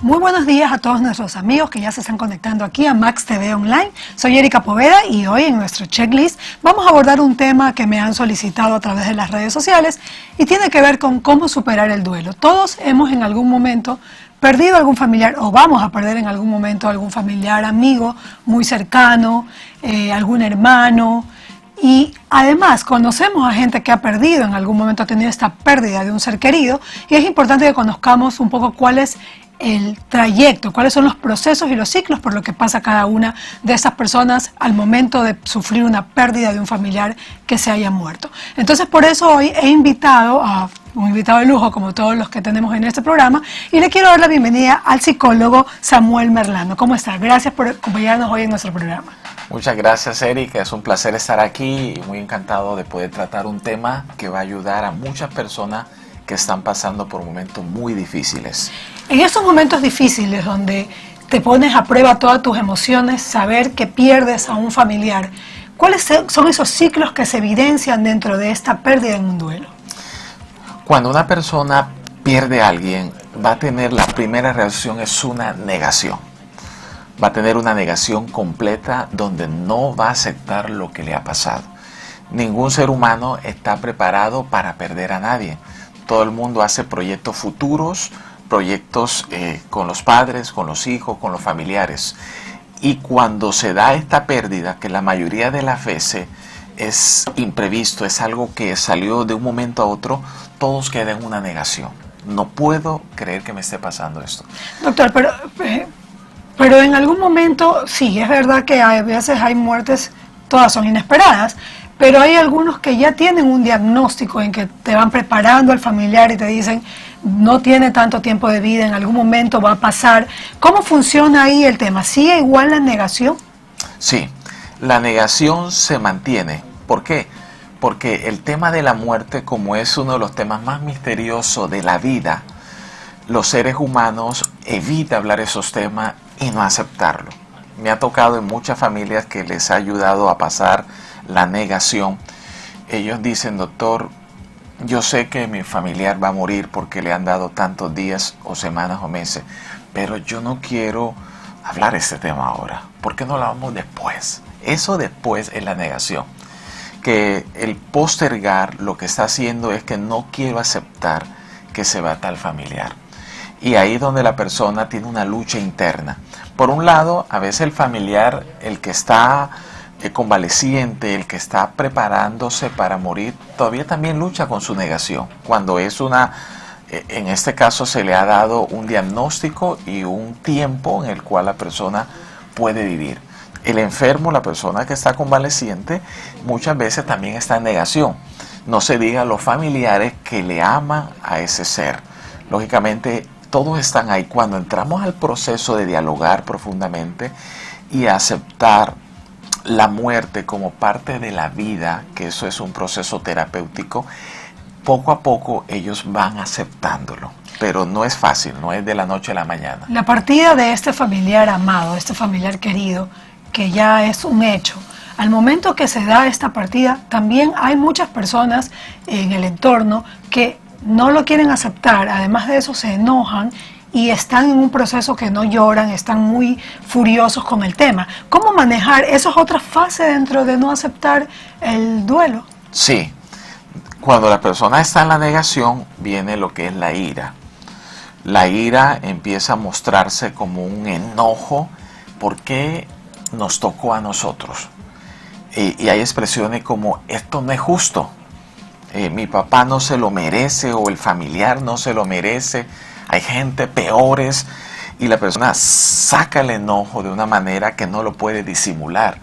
Muy buenos días a todos nuestros amigos que ya se están conectando aquí a Max TV Online. Soy Erika Poveda y hoy en nuestro checklist vamos a abordar un tema que me han solicitado a través de las redes sociales y tiene que ver con cómo superar el duelo. Todos hemos en algún momento perdido algún familiar o vamos a perder en algún momento algún familiar, amigo muy cercano, algún hermano. Y además conocemos a gente que ha perdido, en algún momento ha tenido esta pérdida de un ser querido y es importante que conozcamos un poco cuál es el trayecto, cuáles son los procesos y los ciclos por lo que pasa cada una de esas personas al momento de sufrir una pérdida de un familiar que se haya muerto. Entonces por eso hoy he invitado a un invitado de lujo como todos los que tenemos en este programa y le quiero dar la bienvenida al psicólogo Samuel Merlano. ¿Cómo está? Gracias por acompañarnos hoy en nuestro programa. Muchas gracias, Erika. Es un placer estar aquí y muy encantado de poder tratar un tema que va a ayudar a muchas personas que están pasando por momentos muy difíciles. En esos momentos difíciles donde te pones a prueba todas tus emociones, saber que pierdes a un familiar, ¿cuáles son esos ciclos que se evidencian dentro de esta pérdida en un duelo? Cuando una persona pierde a alguien, va a tener la primera reacción es una negación. Va a tener una negación completa donde no va a aceptar lo que le ha pasado. Ningún ser humano está preparado para perder a nadie. Todo el mundo hace proyectos futuros, proyectos con los padres, con los hijos, con los familiares. Y cuando se da esta pérdida, que la mayoría de las veces es imprevisto, es algo que salió de un momento a otro, todos quedan en una negación. No puedo creer que me esté pasando esto. Doctor, pero en algún momento, sí, es verdad que a veces hay muertes, todas son inesperadas, pero hay algunos que ya tienen un diagnóstico en que te van preparando al familiar y te dicen, no tiene tanto tiempo de vida, en algún momento va a pasar. ¿Cómo funciona ahí el tema? ¿Sigue igual la negación? Sí, la negación se mantiene. ¿Por qué? Porque el tema de la muerte, como es uno de los temas más misteriosos de la vida, los seres humanos evitan hablar esos temas y no aceptarlo. Me ha tocado en muchas familias que les ha ayudado a pasar la negación. Ellos dicen, doctor, yo sé que mi familiar va a morir porque le han dado tantos días o semanas o meses, pero yo no quiero hablar este tema ahora. ¿Por qué no lo hablamos después? Eso después es la negación. Que el postergar lo que está haciendo es que no quiero aceptar que se va tal familiar. Y ahí es donde la persona tiene una lucha interna. Por un lado, a veces el familiar, el que está convaleciente, el que está preparándose para morir, todavía también lucha con su negación. Cuando es en este caso se le ha dado un diagnóstico y un tiempo en el cual la persona puede vivir. El enfermo, la persona que está convaleciente, muchas veces también está en negación. No se diga los familiares que le aman a ese ser. Lógicamente, todos están ahí. Cuando entramos al proceso de dialogar profundamente y aceptar la muerte como parte de la vida, que eso es un proceso terapéutico, poco a poco ellos van aceptándolo. Pero no es fácil, no es de la noche a la mañana. La partida de este familiar amado, este familiar querido, que ya es un hecho, al momento que se da esta partida, también hay muchas personas en el entorno que no lo quieren aceptar, además de eso se enojan y están en un proceso que no lloran, están muy furiosos con el tema. ¿Cómo manejar? ¿Eso es otra fase dentro de no aceptar el duelo? Sí, cuando la persona está en la negación, viene lo que es la ira. La ira empieza a mostrarse como un enojo, ¿por qué nos tocó a nosotros? Y hay expresiones como, esto no es justo, mi papá no se lo merece o el familiar no se lo merece, hay gente peores, y la persona saca el enojo de una manera que no lo puede disimular.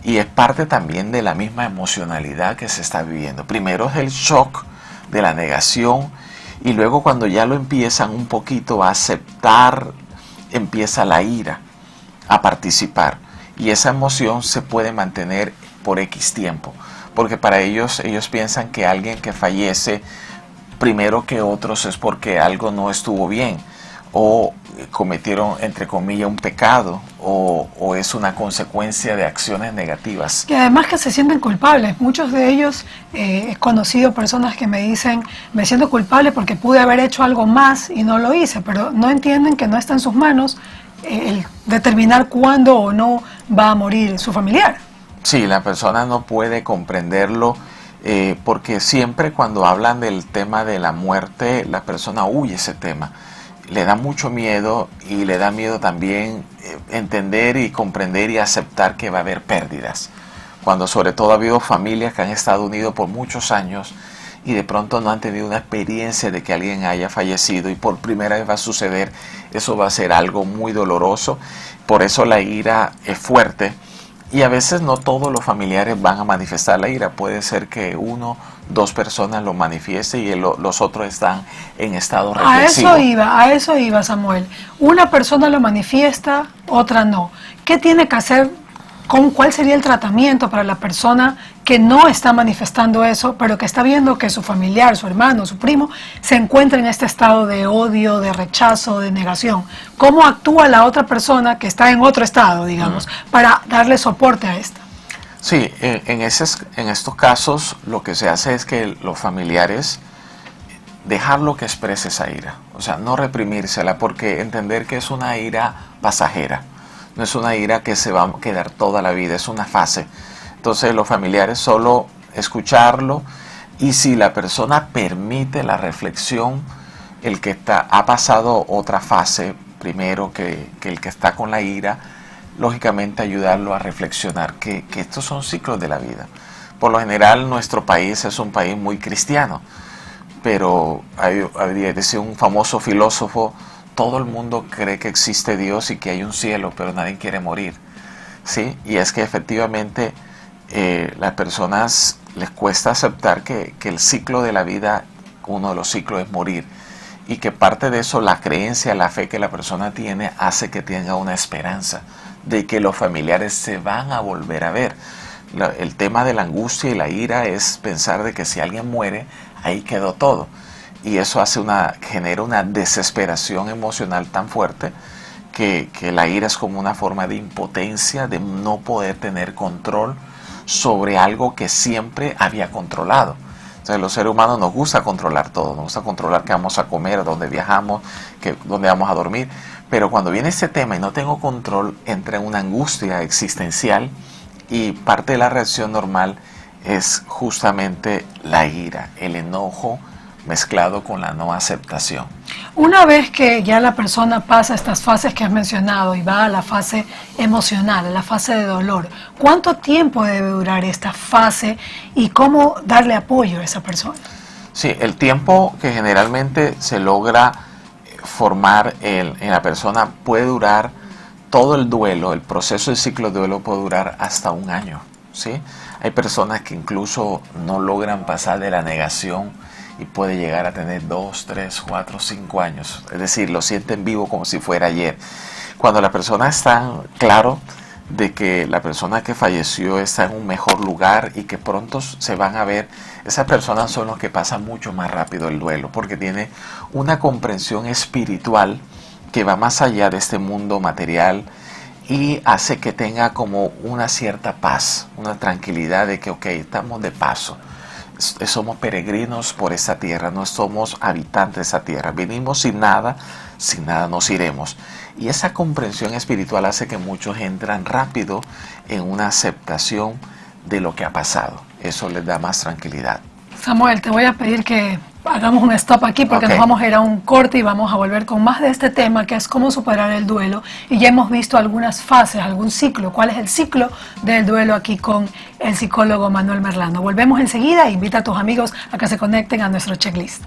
Y es parte también de la misma emocionalidad que se está viviendo. Primero es el shock de la negación y luego cuando ya lo empiezan un poquito a aceptar, empieza la ira a participar. y esa emoción se puede mantener por X tiempo, porque para ellos piensan que alguien que fallece primero que otros es porque algo no estuvo bien, o cometieron, entre comillas, un pecado, o es una consecuencia de acciones negativas. Y además que se sienten culpables. Muchos de ellos, he conocido personas que me dicen, me siento culpable porque pude haber hecho algo más y no lo hice, pero no entienden que no está en sus manos el determinar cuándo o no va a morir su familiar. Sí, la persona no puede comprenderlo, porque siempre cuando hablan del tema de la muerte, la persona huye ese tema. Le da mucho miedo, y le da miedo también entender y comprender y aceptar que va a haber pérdidas. Cuando sobre todo ha habido familias que han estado unidas por muchos años y de pronto no han tenido una experiencia de que alguien haya fallecido y por primera vez va a suceder, eso va a ser algo muy doloroso. Por eso la ira es fuerte. Y a veces no todos los familiares van a manifestar la ira. Puede ser que 1, 2 personas lo manifiesten y los otros están en estado reflexivo. A eso iba Samuel. Una persona lo manifiesta, otra no. ¿Qué tiene que hacer? ¿Cuál sería el tratamiento para la persona que no está manifestando eso, pero que está viendo que su familiar, su hermano, su primo, se encuentra en este estado de odio, de rechazo, de negación? ¿Cómo actúa la otra persona que está en otro estado, digamos, para darle soporte a esta? Sí, en estos casos lo que se hace es que los familiares dejarlo que exprese esa ira, o sea, no reprimírsela, porque entender que es una ira pasajera. No es una ira que se va a quedar toda la vida, es una fase. Entonces los familiares solo escucharlo, y si la persona permite la reflexión, el que ha pasado otra fase primero que el que está con la ira, lógicamente ayudarlo a reflexionar que estos son ciclos de la vida. Por lo general nuestro país es un país muy cristiano, pero decía un famoso filósofo, todo el mundo cree que existe Dios y que hay un cielo, pero nadie quiere morir, ¿sí? Y es que efectivamente las personas les cuesta aceptar que el ciclo de la vida, uno de los ciclos es morir, y que parte de eso, la creencia, la fe que la persona tiene, hace que tenga una esperanza de que los familiares se van a volver a ver. El tema de la angustia y la ira es pensar de que si alguien muere, ahí quedó todo. Y eso genera una desesperación emocional tan fuerte que la ira es como una forma de impotencia, de no poder tener control sobre algo que siempre había controlado. Entonces los seres humanos nos gusta controlar todo, nos gusta controlar qué vamos a comer, dónde viajamos, dónde vamos a dormir. Pero cuando viene este tema y no tengo control, entra en una angustia existencial, y parte de la reacción normal es justamente la ira, el enojo, mezclado con la no aceptación. Una vez que ya la persona pasa estas fases que has mencionado y va a la fase emocional, a la fase de dolor, ¿cuánto tiempo debe durar esta fase y cómo darle apoyo a esa persona? Sí, el tiempo que generalmente se logra formar en la persona puede durar todo el duelo, el proceso del ciclo de duelo puede durar hasta 1 año, ¿sí? Hay personas que incluso no logran pasar de la negación y puede llegar a tener 2, 3, 4, 5 años. Es decir, lo sienten vivo como si fuera ayer. Cuando la persona está claro de que la persona que falleció está en un mejor lugar y que pronto se van a ver, esas personas son los que pasan mucho más rápido el duelo, porque tiene una comprensión espiritual que va más allá de este mundo material y hace que tenga como una cierta paz, una tranquilidad de que, ok, estamos de paso. Somos peregrinos por esta tierra, no somos habitantes de esa tierra, venimos sin nada nos iremos. Y esa comprensión espiritual hace que muchos entran rápido en una aceptación de lo que ha pasado. Eso les da más tranquilidad. Samuel, te voy a pedir que hagamos un stop aquí porque nos vamos a ir a un corte y vamos a volver con más de este tema, que es cómo superar el duelo. Y ya hemos visto algunas fases, algún ciclo. ¿Cuál es el ciclo del duelo aquí con el psicólogo Manuel Merlano? Volvemos enseguida e invita a tus amigos a que se conecten a nuestro checklist.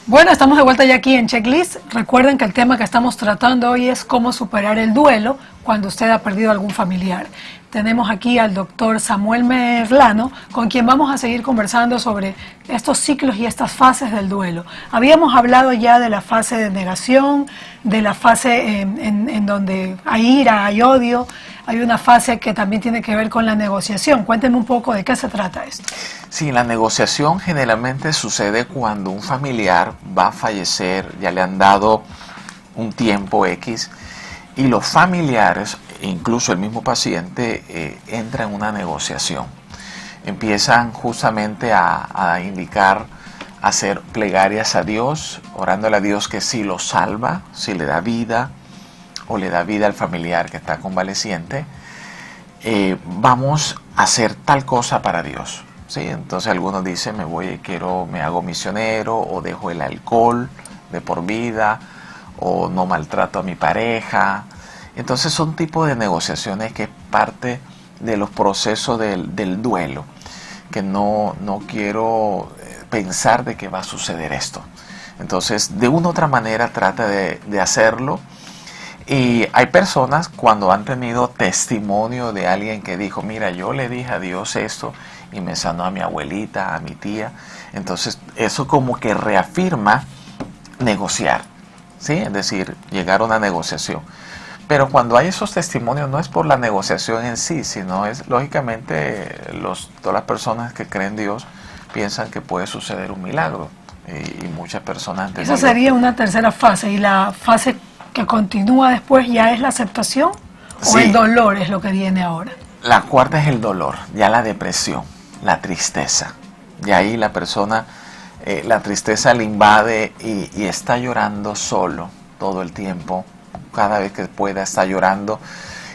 Bueno, estamos de vuelta ya aquí en Checklist. Recuerden que el tema que estamos tratando hoy es cómo superar el duelo cuando usted ha perdido algún familiar. tenemos aquí al doctor Samuel Merlano, con quien vamos a seguir conversando sobre estos ciclos y estas fases del duelo. Habíamos hablado ya de la fase de negación, de la fase en donde hay ira, hay odio. Hay una fase que también tiene que ver con la negociación. Cuénteme un poco de qué se trata esto. Sí, la negociación generalmente sucede cuando un familiar va a fallecer, ya le han dado un tiempo X, y los familiares, incluso el mismo paciente, entra en una negociación. Empiezan justamente a indicar, a hacer plegarias a Dios, orándole a Dios que si lo salva, si le da vida, o le da vida al familiar que está convaleciente, vamos a hacer tal cosa para Dios. ¿Sí? Entonces algunos dicen, me hago misionero, o dejo el alcohol de por vida, o no maltrato a mi pareja. Entonces son tipos de negociaciones que es parte de los procesos del duelo, que no quiero pensar de que va a suceder esto. Entonces de una u otra manera trata de hacerlo. Y hay personas cuando han tenido testimonio de alguien que dijo, mira, yo le dije a Dios esto y me sanó a mi abuelita, a mi tía. Entonces eso como que reafirma negociar, ¿sí? Es decir, llegar a una negociación. Pero cuando hay esos testimonios no es por la negociación en sí, sino es lógicamente todas las personas que creen en Dios piensan que puede suceder un milagro. Y muchas personas... Esa sería una tercera fase. Y la fase que continúa después ya es la aceptación, o sí, el dolor es lo que viene ahora. La cuarta es el dolor, ya la depresión, la tristeza. Y ahí la persona, la tristeza le invade y está llorando solo todo el tiempo. Cada vez que pueda está llorando.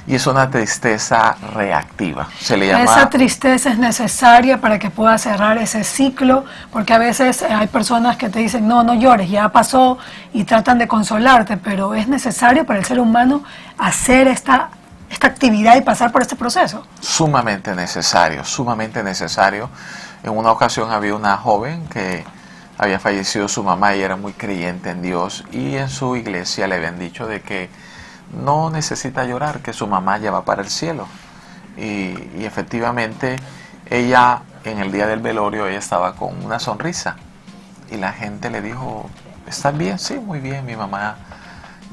Y es una tristeza reactiva. Se le llama... Esa tristeza es necesaria para que pueda cerrar ese ciclo, porque a veces hay personas que te dicen, no llores, ya pasó, y tratan de consolarte, pero es necesario para el ser humano hacer esta actividad y pasar por este proceso. Sumamente necesario, sumamente necesario. En una ocasión había una joven que había fallecido su mamá y era muy creyente en Dios, y en su iglesia le habían dicho de que no necesita llorar, que su mamá ya va para el cielo. Y efectivamente ella, en el día del velorio, ella estaba con una sonrisa. Y la gente le dijo, ¿estás bien? Sí, muy bien, mi mamá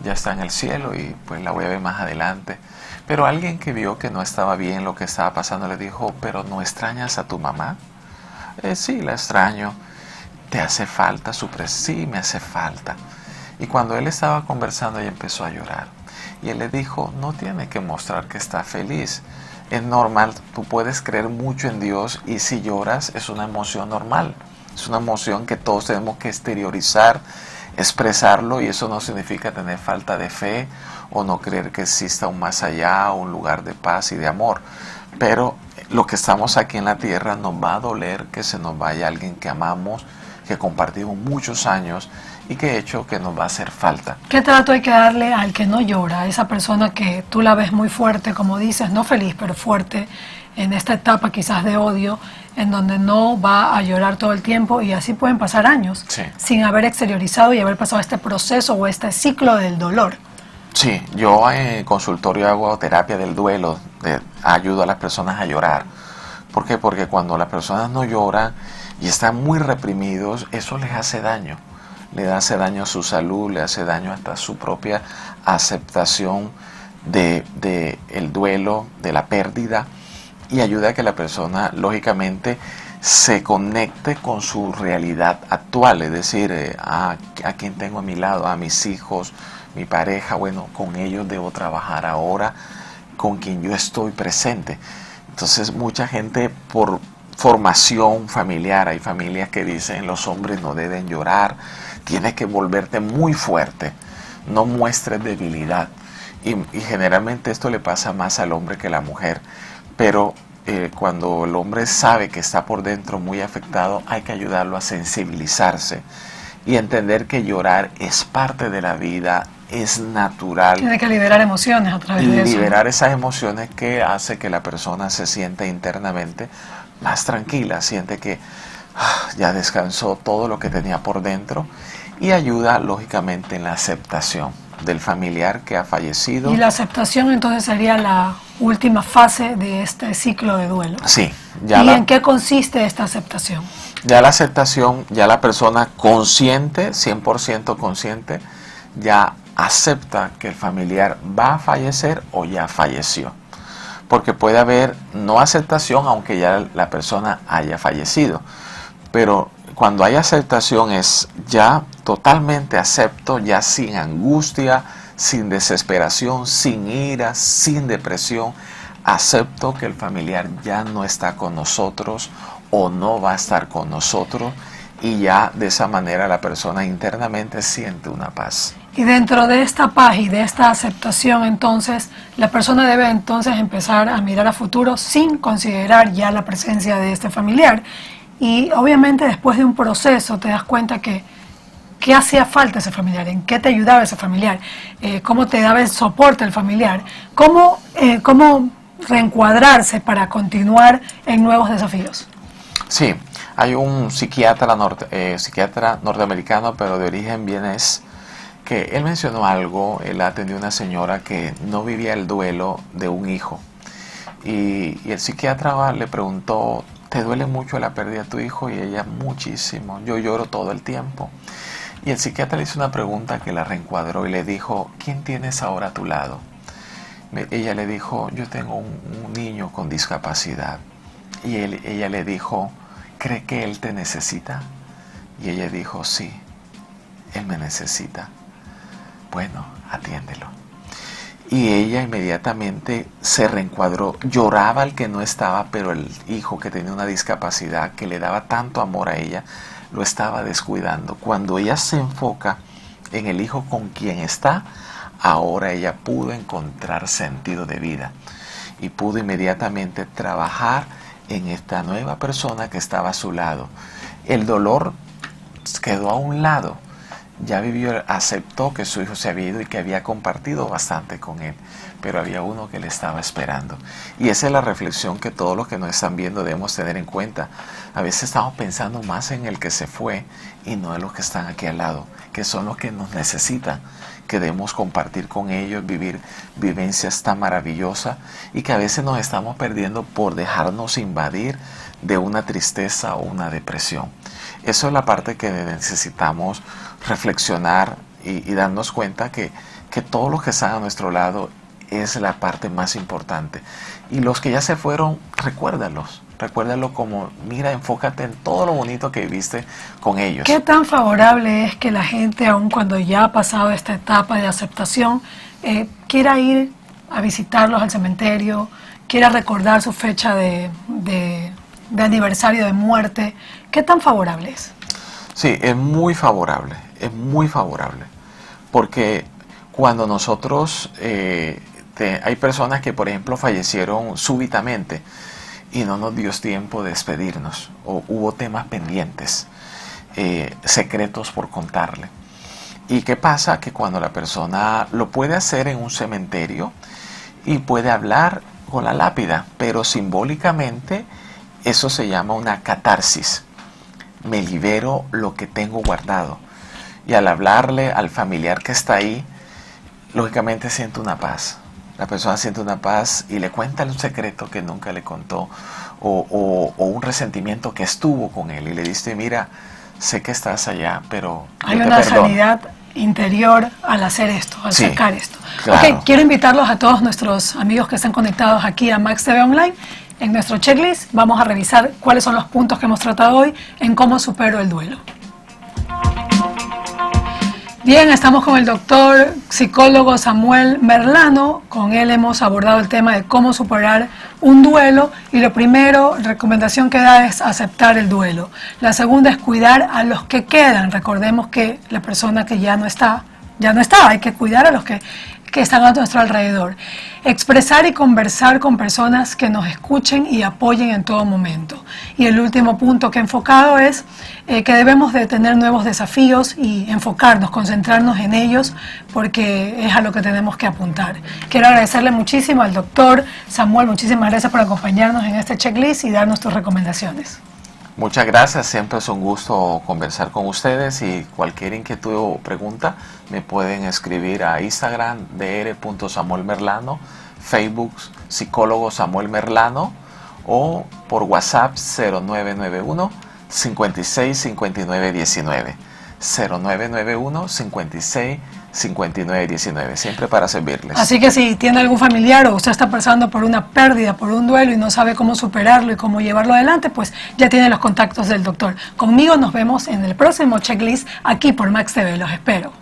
ya está en el cielo y pues la voy a ver más adelante. Pero alguien que vio que no estaba bien lo que estaba pasando le dijo, ¿pero no extrañas a tu mamá? Sí, la extraño. ¿Te hace falta su presencia? Sí, me hace falta. Y cuando él estaba conversando, ella empezó a llorar. Y él le dijo, no tiene que mostrar que está feliz. Es normal, tú puedes creer mucho en Dios y si lloras es una emoción normal. Es una emoción que todos tenemos que exteriorizar, expresarlo, y eso no significa tener falta de fe o no creer que exista un más allá, un lugar de paz y de amor. Pero lo que estamos aquí en la tierra nos va a doler que se nos vaya alguien que amamos, que compartimos muchos años y que de hecho que nos va a hacer falta. ¿Qué trato hay que darle al que no llora? A esa persona que tú la ves muy fuerte, como dices, no feliz, pero fuerte, en esta etapa quizás de odio, en donde no va a llorar todo el tiempo, y así pueden pasar años, sí, sin haber exteriorizado y haber pasado este proceso o este ciclo del dolor. Sí, yo en consultorio hago terapia del duelo, ayudo a las personas a llorar. ¿Por qué? Porque cuando las personas no lloran y están muy reprimidos, eso les hace daño. Le hace daño a su salud, le hace daño hasta a su propia aceptación de el duelo, de la pérdida, y ayuda a que la persona, lógicamente, se conecte con su realidad actual, es decir, a quien tengo a mi lado, a mis hijos, mi pareja, bueno, con ellos debo trabajar ahora, con quien yo estoy presente. Entonces, mucha gente por formación familiar, hay familias que dicen los hombres no deben llorar, tienes que volverte muy fuerte, no muestres debilidad. Y generalmente esto le pasa más al hombre que a la mujer, pero cuando el hombre sabe que está por dentro muy afectado, hay que ayudarlo a sensibilizarse y entender que llorar es parte de la vida, es natural. Tiene que liberar emociones a través de eso. Liberar esas emociones que hace que la persona se sienta internamente más tranquila, siente que ya descansó todo lo que tenía por dentro, y ayuda lógicamente en la aceptación. del familiar que ha fallecido. Y la aceptación entonces sería la última fase de este ciclo de duelo. Sí. ¿Y en qué consiste esta aceptación? Ya la aceptación, ya la persona consciente, 100% consciente, ya acepta que el familiar va a fallecer o ya falleció. Porque puede haber no aceptación aunque ya la persona haya fallecido. Pero cuando hay aceptación es ya totalmente acepto, ya sin angustia, sin desesperación, sin ira, sin depresión. Acepto que el familiar ya no está con nosotros o no va a estar con nosotros, y ya de esa manera la persona internamente siente una paz. Y dentro de esta paz y de esta aceptación, entonces, la persona debe entonces empezar a mirar a futuro sin considerar ya la presencia de este familiar. Y obviamente después de un proceso te das cuenta que qué hacía falta ese familiar, en qué te ayudaba ese familiar, cómo te daba el soporte el familiar, cómo reencuadrarse para continuar en nuevos desafíos. Sí, hay un psiquiatra norteamericano, pero de origen vienés, que él mencionó algo. Él atendió a una señora que no vivía el duelo de un hijo. Y el psiquiatra le preguntó, ¿te duele mucho la pérdida de tu hijo? Y ella, muchísimo, yo lloro todo el tiempo. Y el psiquiatra le hizo una pregunta que la reencuadró y le dijo, ¿quién tienes ahora a tu lado? Ella le dijo, yo tengo un niño con discapacidad. Y ella le dijo, ¿cree que él te necesita? Y ella dijo, sí, él me necesita. Bueno, atiéndelo. Y ella inmediatamente se reencuadró. Lloraba el que no estaba, pero el hijo que tenía una discapacidad que le daba tanto amor a ella, lo estaba descuidando. Cuando ella se enfoca en el hijo con quien está, ahora ella pudo encontrar sentido de vida y pudo inmediatamente trabajar en esta nueva persona que estaba a su lado. El dolor quedó a un lado. Ya vivió, aceptó que su hijo se había ido y que había compartido bastante con él, pero había uno que le estaba esperando. Y esa es la reflexión que todos los que nos están viendo debemos tener en cuenta. A veces estamos pensando más en el que se fue y no en los que están aquí al lado, que son los que nos necesitan, que debemos compartir con ellos, vivir vivencias tan maravillosas, y que a veces nos estamos perdiendo por dejarnos invadir de una tristeza o una depresión. Eso es la parte que necesitamos reflexionar y darnos cuenta que todos los que están a nuestro lado es la parte más importante. Y los que ya se fueron, recuérdalos como, mira, enfócate en todo lo bonito que viviste con ellos. ¿Qué tan favorable es que la gente, aun cuando ya ha pasado esta etapa de aceptación, quiera ir a visitarlos al cementerio, quiera recordar su fecha de aniversario de muerte? ¿Qué tan favorable es? Sí, es muy favorable, porque cuando nosotros, hay personas que por ejemplo fallecieron súbitamente y no nos dio tiempo de despedirnos, o hubo temas pendientes, secretos por contarle. ¿Y qué pasa? Que cuando la persona lo puede hacer en un cementerio y puede hablar con la lápida, pero simbólicamente eso se llama una catarsis. Me libero lo que tengo guardado. Y al hablarle al familiar que está ahí, lógicamente siente una paz. La persona siente una paz y le cuenta un secreto que nunca le contó, o un resentimiento que estuvo con él, y le dice, mira, sé que estás allá, pero hay una sanidad interior al hacer esto, al sacar esto. Claro. Ok, quiero invitarlos a todos nuestros amigos que están conectados aquí a Max TV Online. En nuestro checklist vamos a revisar cuáles son los puntos que hemos tratado hoy en cómo supero el duelo. Bien, estamos con el doctor psicólogo Samuel Merlano. Con él hemos abordado el tema de cómo superar un duelo, y lo primero, recomendación que da, es aceptar el duelo. La segunda es cuidar a los que quedan. Recordemos que la persona que ya no está, hay que cuidar a los que están a nuestro alrededor. Expresar y conversar con personas que nos escuchen y apoyen en todo momento. Y el último punto que he enfocado es que debemos de tener nuevos desafíos y enfocarnos, concentrarnos en ellos, porque es a lo que tenemos que apuntar. Quiero agradecerle muchísimo al doctor Samuel, muchísimas gracias por acompañarnos en este checklist y darnos tus recomendaciones. Muchas gracias, siempre es un gusto conversar con ustedes y cualquier inquietud o pregunta me pueden escribir a Instagram dr.samuelmerlano, Facebook psicólogo Samuel Merlano o por WhatsApp 0991 56 59 19 0991 56 59 19, siempre para servirles. Así que si tiene algún familiar o usted está pasando por una pérdida, por un duelo y no sabe cómo superarlo y cómo llevarlo adelante, pues ya tiene los contactos del doctor. Conmigo nos vemos en el próximo Checklist aquí por Max TV. Los espero.